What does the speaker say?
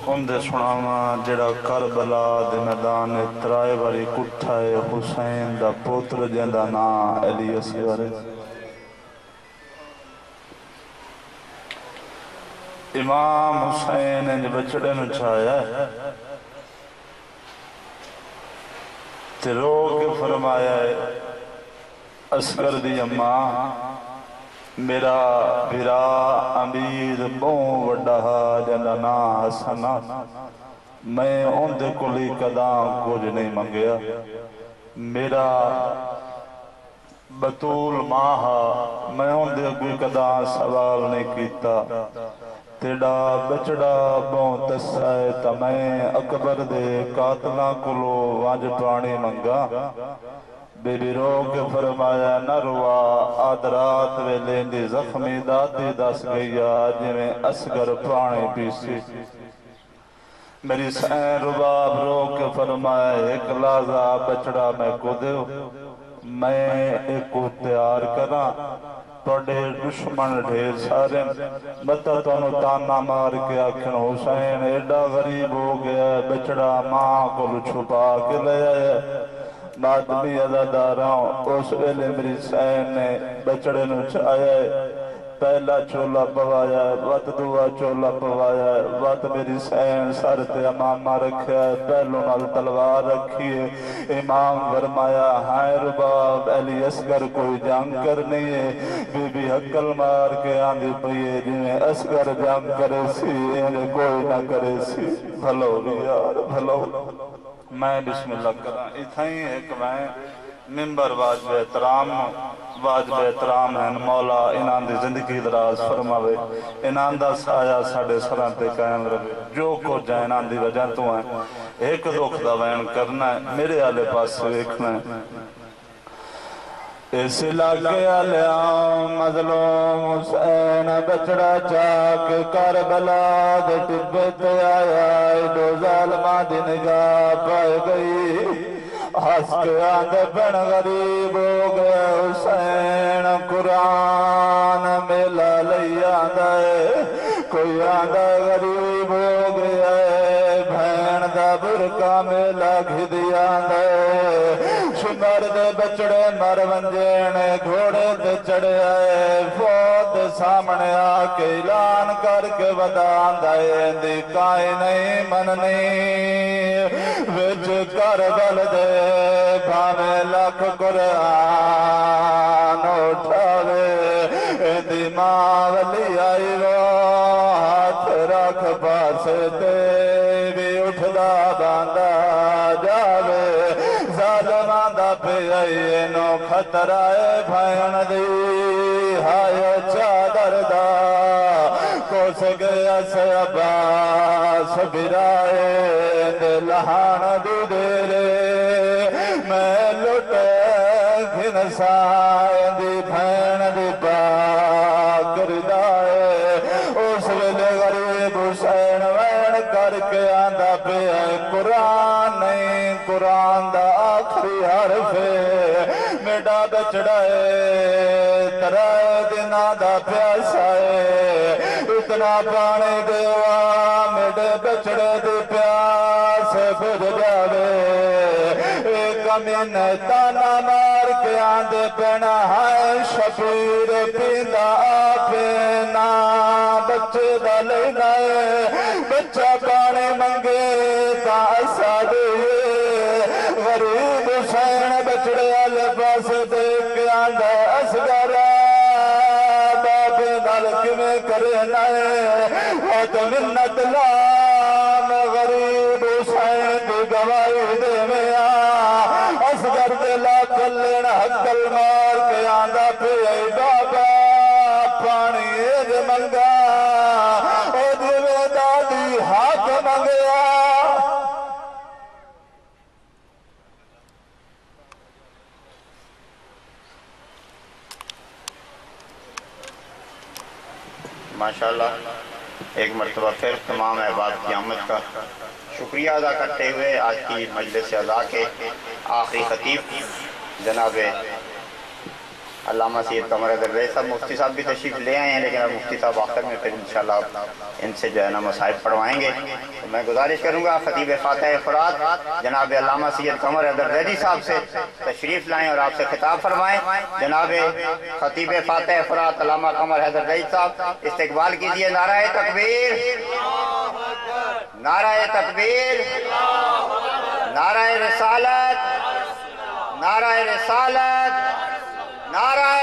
اندے سناوا جڑا کربلا دے میدان ترائے باری کٹھا ہے حسین دا پوتر جندہ نا علی اصغر امام حسین انج بچڑے نو چھایا تے رو کے فرمایا ہے اصغر دی اماں میرا بھرا امید بہوں وڈا جندہ نا حسنا میں اندے کلی قداں کچھ نہیں منگیا میرا بطول ماہا میں اندے کوئی قداں سوال نہیں کیتا تیڑا بچڑا بہوں تسائے تا میں اکبر دے قاتلاں کلو وانج پانی منگا بی بی رو کے فرمایا نہ روا آدرات ویلے دی زخمی دادی دس گیا جی میں اصغر پانی پیسی میری سین رباب رو کے فرمایا ایک لازہ بچڑا میں کو دیو میں ایک کو تیار کرا توڑے دشمن ڈھیر سارے بتا تو انہوں تانا مار کے آکھن حسین ایڈا غریب ہو گیا بچڑا ماں کو چھپا کے لے آیا بعد بھی عزاداراں اس ویلے میری سین نے بچڑے نو چاہیا ہے پہلا چولا پوایا ہے وقت دعا چولا پوایا ہے وقت میری سین سر تے امامہ رکھیا ہے پہلوں نال تلوار رکھی ہے امام فرمایا ہائے رباب علی اصغر کوئی جنگ کرنی ہے بی بی حقل مار کے آندھی پئیے جنہیں اصغر جنگ کرے سی انہیں کوئی نہ کرے سی بھلو یار بھلو میں بسم اللہ کرا اتھائیں ایک میں ممبر واجب احترام ہیں مولا انہاں دی زندگی دراز فرماوے انہاں دا سایہ ساڑھے سران تے قائم رہے جو کو جائے انہاں دی وجہ تو ہیں ایک دکھ دا وین کرنا ہے میرے آلے پاس سے دیکھنا ہے اس علاقے علیام مظلوم حسین بچڑا چاک کربلا دے ٹبے تے آیا دو ظالمہ دی نگاہ پائے گئی ہس کے آندھے بن غریب ہو گئے حسین قرآن میلا لئی آندھے کوئی آندھے غریب ہو گیا بھین دا برکا میلا گھدی آندھے شمر دے بچڑے مر ونجین گھوڑے دے چڑے آئے فوت سامنے آکے اعلان کر کے ودان دائے دی کائی نہیں من نہیں وچ کربل دے بھاوے لکھ قرآن اٹھاوے دی ماں ولی آئی وہ ہاتھ رکھ پاسے تے بھی اٹھدا باندھا جاوے ظالمان دا پہ آئیے نو خطرائے بھائن دی ہائے چادر دا کوس گیا سے عباس برائے دلہان دی دیرے میں لٹے گھنسائے دی بھائن دی پاک ردائے اس ویلے غریب حسین وین کر کے آندھا پہ آئے قرآن نہیں قرآن دا آخری حرف ہے میڈا بچڑائے ترائے دینا دا پیاسا ہے اتنا پانے دیوا میڈے بچڑے دی پیاس بجھ جاوے ایک امین تانا مار کے آندھے پینا ہائے شبیر پیندہ آپینا بچے دا لینا ہے بچہ پانے منگے تا ایسا دے غریب حسین بچڑے آلے پاس دیکھ کے آندھا اصغر بابے دلک میں کرنا ہے وقت منت لام غریب حسین دی گوائی دے میں اصغر دلا کلین حقل مار کے آندھا پہ ای بابا پانی اید منگا او دیوے دادی ہاتھ منگیا ماشاءاللہ ایک مرتبہ پھر تمام احباب کی آمد کا شکریہ ادا کرتے ہوئے آج کی مجلس اعزاز کے آخری خطیب جناب علامہ سید قمر حیدر رئی صاحب مفتی صاحب بھی تشریف لے آئے ہیں، لیکن اب مفتی صاحب آخر میں پھر انشاءاللہ ان سے جو ہے نا مصائب پڑھوائیں گے. تو میں گزارش کروں گا خطیب فاتح فرات جناب علامہ سید قمر حیدر رئی صاحب سے تشریف لائیں اور آپ سے خطاب فرمائیں. جناب خطیب فاتح فرات علامہ قمر حیدر رئی صاحب استقبال کیجئے. نعرہ تکبیر، نعرہ تکبیر، نعرہ رسالت، نعرہ رسالت، نعرہ